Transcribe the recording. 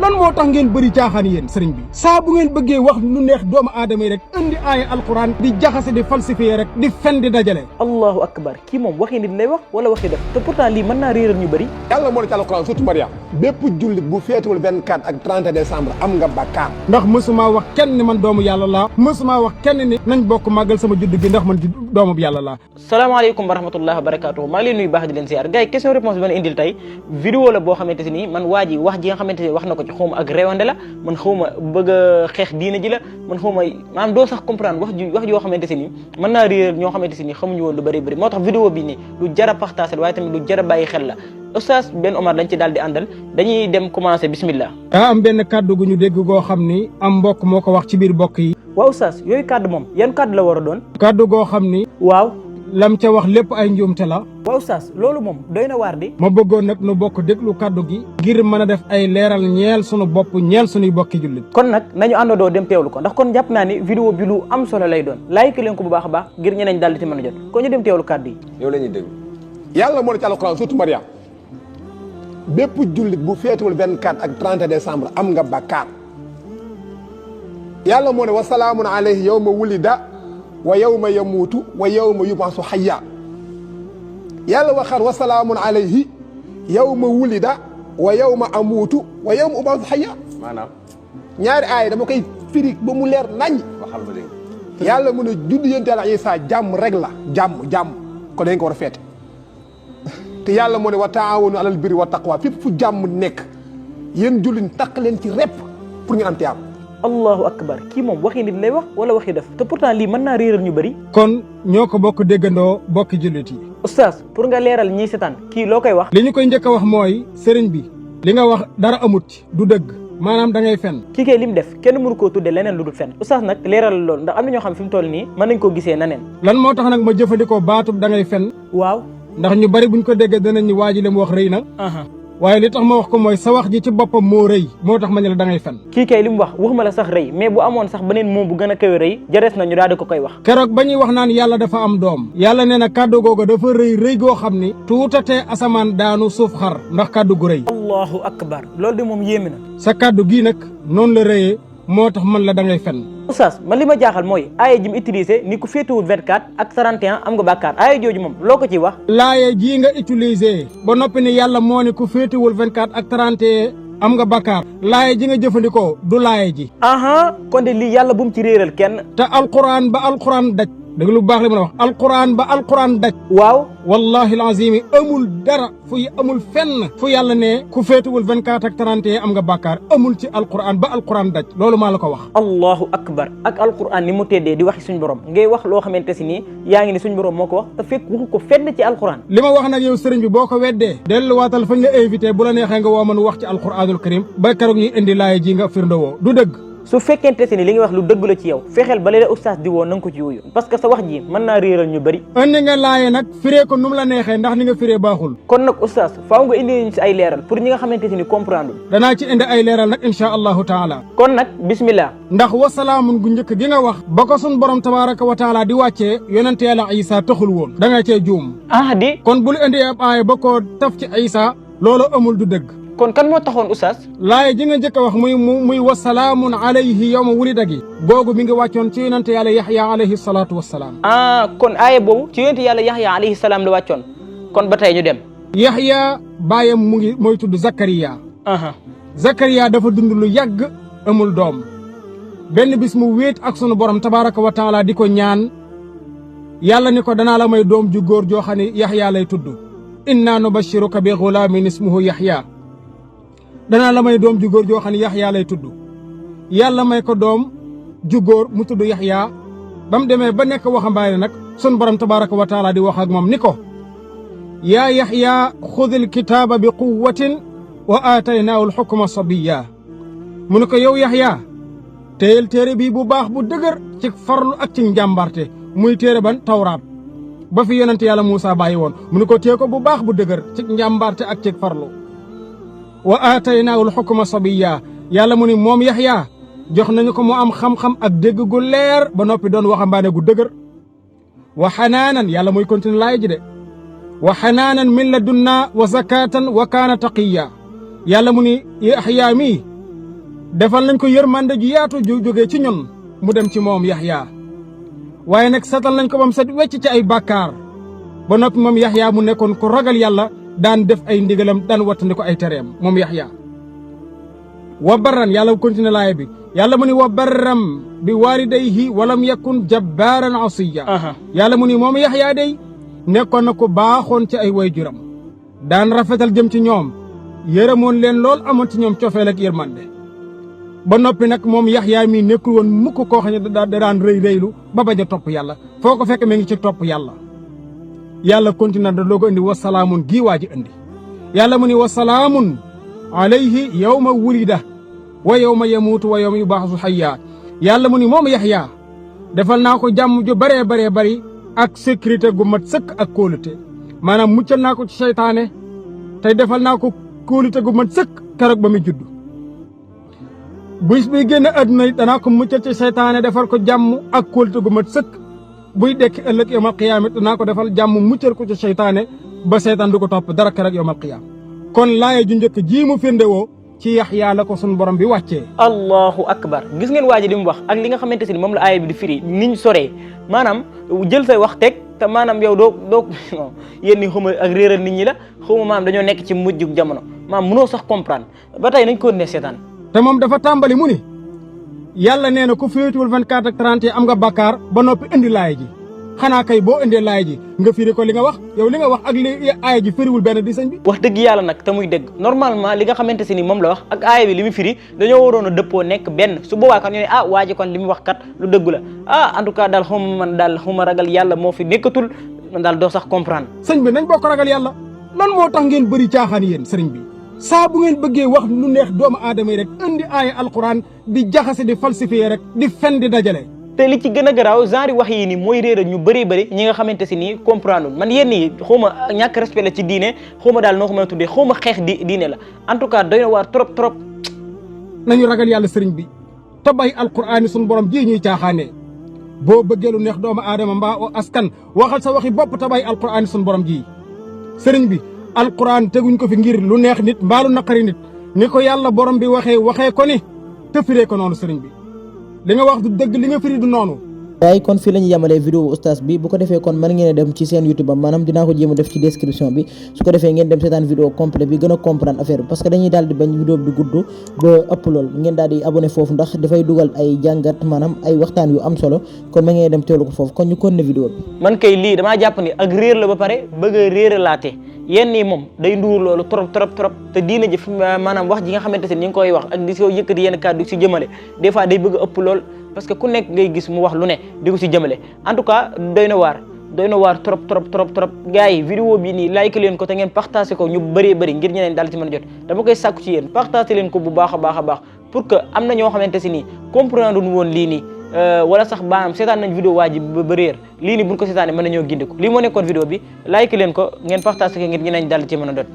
lan moo tax ngeen bëri caaxaan yéen sëriñ bi saa bu ngeen bëggee wax lu neex doomu aadama yi rek indi aaya alquran di jaxase di falsifier rek di fen di dajale. allahu akbar kii moom waxi nit lay wax wala waxi def te pourtant lii mën naa réeral ñu bëri. yàlla moo ne ci alquran surtout Mariam bépp jullit bu féetewul 24 ak 30 décembre am nga bakkaar. ndax mësuma wax kenn ni man doomu yàlla laa mësuma wax kenn ni nañ bokk màggal sama judd gi ndax man doomu yàlla laa. salaamaaleykum wa rahmatullahi wa barakatuh maa ngi leen nuyu baax di leen siyaar gars yi question réponse bi ma indil tey vidéo la boo xamante si nii man waa ji wax ji nga xamante ni wax na ko ci xawma ak réewande la man xawma bëgg a xeex diina ji la man xawma maanaam doo sax comprendre wax joo xamante si nii mën naa réer ñoo xamante si nii xamuñu woon lu bëri bëri moo tax vidéo bi nii lu jar a partager waaye tamit lu jar a bàyyi xel la Oustaz Ben Omar lañ ci daal di àndal dañuy dem commencer bismillah. daa am benn kàddu gu ñu dégg goo xam ni am mbokk moo ko wax ci biir mbokk yi. waaw Oustaz yooyu kàddu moom yan kàddu la war a doon. kàddu goo xam ni. waaw. lam ca wax lépp ay njuumte la. waaw Oustaz loolu moom doy na waar di. ma bëggoon nag nu bokk déglu kàddu gi. ngir mën a def ay leeral ñeel sunu bopp ñeel sunuy bokki jullit. kon nag nañu àndandoo dem teewlu ko ndax kon jàpp naa ni vidéo bi lu am solo lay doon like leen ko bu baax a baax ngir ñeneen daal di ci mën a jot kon ñu dem teewlu kàddu yi. yow la ñuy déglu. yàlla moo ne ci alquran surtout Mariam bépp jullit bu féetewul 24 ak 30 décembre am nga bakkaar. yàlla moo ne wa salaamun alayhi yawma wulida wa yawma yamuutu wa yawma yub'asu hayya yàlla waxaat wa salaamun alayhi yawma wulida wa yawma amuutu wa yawma ub'asu hayya maanaam ñaari aaya dama koy firi ba mu leer nañ waxal ba dégg yàlla mu ne judd yonent Yàlla Isaa jàmm rek la jàmm ko dañ ko war a feete te yàlla moo ne wa taawanu alal birri wa taqwa fépp fu jàmm nekk yéen jullit taq leen ci repp pour ñu am tiyaab. allahu akbar kii moom waxi nit lay wax wala waxi def te pourtant lii mën naa réeral ñu bëri. kon ñoo ko bokk déggandoo bokki jullit yi. Oustaz pour nga leeral ñiy setaan kii loo koy wax. li ñu koy njëkk a wax mooy sëriñ bi li nga wax dara amut du dëgg maanaam da ngay fen. kii kay li mu def kenn mënu koo tudde leneen lu dul fen Oustaz nag leeral loolu ndax am na ñoo xam fi mu toll nii mën nañ koo gisee naneen. lan moo tax nag ma jëfandikoo baatub da ngay fen. waaw. ndax ñu bari buñ ko déggee danañ ñu waa ji li mu wax rëy na. waaye li tax ma wax ko mooy sa wax ji ci boppam moo rëy moo tax ma ne la da ngay fen. kii kay li mu wax waxuma la sax rëy mais bu amoon sax beneen moom bu gën a kawe rëy jarees na ñu daal di ko koy wax. keroog ba ñuy wax naan yàlla dafa am doom. yàlla nee na kàddu googu dafa rëy goo xam ni. tuutatee asamaan daanu suuf xar ndax kàddu gu rëy. allahu akbar loolu de moom yéeme na. sa kàddu gii nag noonu la rëyee moo tax man la da ngay fen. Oustaz man li ma jaaxal mooy aaya ji mu utilisé ni ku féetewul 24 ak 31 am nga bàkkaar aaya jooju moom loo ko ciy wax. laaye jii nga utilisé ba noppi ni yàlla moo ne ku féetewul 24 ak 31 am nga bàkkaar laaye ji nga jëfandikoo du laaye ji. kon de lii yàlla bu mu ci réeral kenn. te alquran ba alquran daj. dëgg lu baax li ma la wax alquran ba alquran daj. waaw. wallahi alazim amul dara amul fenn fu yàlla ne ku féetuwul 24 ak 31 am nga bàkkaar amul ci alquran ba alquran daj loolu maa la ko wax. allahu akbar ak alquran ni mu teddee di waxi suñ borom ngay wax loo xamante si nii yaa ngi ni suñ borom moo ko wax te fekk waxu ko fenn ci alquran. li ma wax nag yow sëriñ bi boo ko weddee delluwaatal fañ la invité bu la neexee nga woo man wax ci alquranul karim ba keroog ñuy indi laay ji nga firndewoo du dëgg. su fekkente si ni li nga wax lu dëgg la ci yow fexeel ba léeg-léeg Oustaz di woo na nga ko ci wuyu parce que sa wax ji mën naa réeral ñu bëri. indi nga laaye nag firee ko nu mu la neexee ndax ni nga firee baaxul. kon nag Oustaz faaw nga indi ñu si ay leeral pour ñi nga xamante si ni comprendre. danaa ci indi ay leeral nag insha allahu taala. kon nag bismillah. ndax wasalaamun gu njëkk gi nga wax. ba ko sun borom tabaraka wa taala di wàccee yonente yàlla Isa taxul woon. da nga cee juum. di. kon bul indi ab aaya ba koo taf ci Isa loolu amul du dëgg. kon kan moo taxoon Oustaz. laaye ji nga njëkk a wax muy wasalaamun alayhi yawma wulida gi googu mi ngi wàccoon ci yonente yàlla Yaxya alayhi salaatu wassalaam. kon aaya boobu ci yonente yàlla Yaxya alayhi salaam la wàccoon kon ba tey ñu dem. Yaxya baayam mooy tudd Zakariya. Zakariya dafa dund lu yàgg amul doom benn bis mu wéet ak sunu borom tabaraka wa taala di ko ñaan yàlla ni ko danaa la may doom ju góor joo xam ne Yaxya lay tudd inna nubashiruka bi ghulaamin ismuhu Yaxya danaa la may doom ju góor joo xam ne Yaxya lay tudd yàlla may ko doom ju góor mu tudd Yaxya ba mu demee ba nekk waxambaane nag sun borom tabaraka wa taala di wax ak moom ni ko yaa Yaxya xudil kitaaba bi quwwatin wa aataynaahu alxukma sabiyya mu ne ko yow Yaxya téyel téere bii bu baax bu dëgër ci farlu ak ci njàmbarte muy téere ban tawraat ba fi yonente yàlla Muusa bàyyi woon mu ne ko téye ko bu baax bu dëgër ci njàmbarte ak ci farlu wa aataynaahu alxukma sabiyya yàlla mu ni moom Yaxya jox nañu ko mu am xam-xam ak dégg gu leer ba noppi doon waxambaane gu dëgër wa xanaanan yàlla muy continue laay ji de wa xanaanan min ladunnaa wa zakatan wa kaana taqiya yàlla mu ni Yaxya mii defal nañ ko yërmande ju yaatu ju jógee ci ñun mu dem ci moom Yaxya waaye nag setal nañ ko bam set wecc ci ay bàkkaar ba noppi moom Yaxya mu nekkoon ko ragal yàlla daan def ay ndigalam daan wattandi ko ay tereem moom Yaxya wa barran yàlla continué laaya bi yàlla mu ni wa barram bi walidayhi walam yakun jabbaaran asiya yàlla mu ni moom Yaxya day nekkoon na ko baaxoon ci ay waajuram daan rafetal jëm ci ñoom yërëmoon leen lool amoon ci ñoom cofeel ak yërmande ba noppi nag moom Yaxya mi nekkul woon mukk koo xam ne da daan rëy rëylu ba bañ a topp yàlla foo ko fekk mi ngi ci topp yàlla yàlla continué da loogo indi wasalaamun gii waa ji indi yàlla mu ni wasalaamun alayhi yawma wulida wa yawma yamuutu wa yawma yubaasu hayya yàlla mu ni moom Yaxya defal naa ko jàmm ju baree bari ak sécurité gu mat sëkk ak kóolute maanaam muccal naa ko ci seytaane tey defal naa ko kóolute gu mat sëkk keroog ba muy judd bis buy génn adduna yi danaa ko muccal ci seytaane defal ko jàmm ak kóolute gu mat sëkk buy dekk ëllëg yawmal qiyaama danaa ko defal jàmm muccal ko ci seytaane ba seytaan du ko topp dara keroog yawmal qiyaama kon laaya ju njëkk ji mu firnde woo ci Yaxya la ko sun borom bi wàccee allahu akbar gis ngeen waa ji li mu wax ak li nga xamante si ni moom la aaya bi di firi niñ soree maanaam jël say wax teg te maanaam yow doo yéen ni xuma ak réeral nit ñi la xuma maanaam dañoo nekk ci mujjug jamono maanaam mënoo sax comprendre ba tey nañ ko ne seetaan te moom dafa tàmbali mu ni yàlla nee na ku féetuwul 24 ak 30 am nga bakkaar ba noppi indi laaya ji xanaa kay boo indee laaya ji nga firi ko li nga wax yow li nga wax ak li aaya ji firiwul benn di sëñ bi wax dëgg yàlla nag te muy dëgg normalement li nga xamante si ni moom la wax ak aaya bi li mu firi dañoo waroon a dëppoo nekk benn su boobaa kan ñu ne waa ji kon li mu wax kat lu dëggu la en tout cas daal xawma man daal xawma ragal yàlla moo fi nekkatul man daal doo sax comprendre sëñ bi nañ bokk ragal yàlla lan moo tax ngeen bëri caaxaan yéen sëriñ bi saa bu ngeen bëggee wax lu neex doomu aadama yi rek indi aaya alquran di jaxase di falsifier rek di fen di dajale te li ci gën a garaaw genre wax yi nii mooy réer ñu bëri ñi nga xamante si nii comprendre man yéen nii xawma ñàkk respect la ci diine xawma daal noo ko mën a tuddee xawma xeex diine la en tout cas doy na waar trop nañu ragal yàlla sëriñ bi te bàyyi alquran yi suñu borom ji ñuy caaxaanee boo bëggee lu neex doomu aadama mbaa askan waxal sa waxi bopp te bàyyi alquran yi suñu borom ji sëriñ bi alquran teguñ ko fi ngir lu neex nit mbaa lu naqari nit ni ko yàlla borom bi waxee ko ni te firee ko noonu sëriñ bi li nga wax du dëgg li nga firi du noonu waaye kon fii la ñu yemalee vidéo oustaz bi bu ko defee kon mën ngeen a dem ci seen YouTube am maanaam dinaa ko jéem a def ci description bi su ko defee ngeen dem seetaan vidéo complet bi gën a comprendre affaire bi parce que dañuy daal di bañ vidéo bi di gudd ba ëpp lool ngeen daal di abonné foofu ndax dafay dugal ay jàngat maanaam ay waxtaan yu am solo kon ma ngeen dem teewlu ko foofu kon ñu continuer vidéo bi man kay lii damaa jàpp ni ak réer la ba pare bëgg a réeralaate yenn yi moom day nduur loolu trop te diina ji maanaam wax ji nga xamante ne ñi ngi koy wax ak di ko yëkkati yenn kàddu si jëmale des fois day bëgg a ëpp lool parce que ku nekk ngay gis mu wax lu ne di ko si jëmale en tout cas doy na waar trop gars yi vidéo bi nii like leen ko te ngeen partagé ko ñu bëree ngir ñeneen daal ci mën a jot dama koy sàkku ci yéen partagé leen ko bu baax a baax pour que am na ñoo xamante si nii comprendre woon lii nii wala sax baam seetaan nañ vidéo waa ji ba réer lii nii buñ ko seetaanee mën nañoo gindi ko lii moo nekkoon vidéo bi like leen ko ngeen partagé ko ngir ñeneen daal ci mën a jot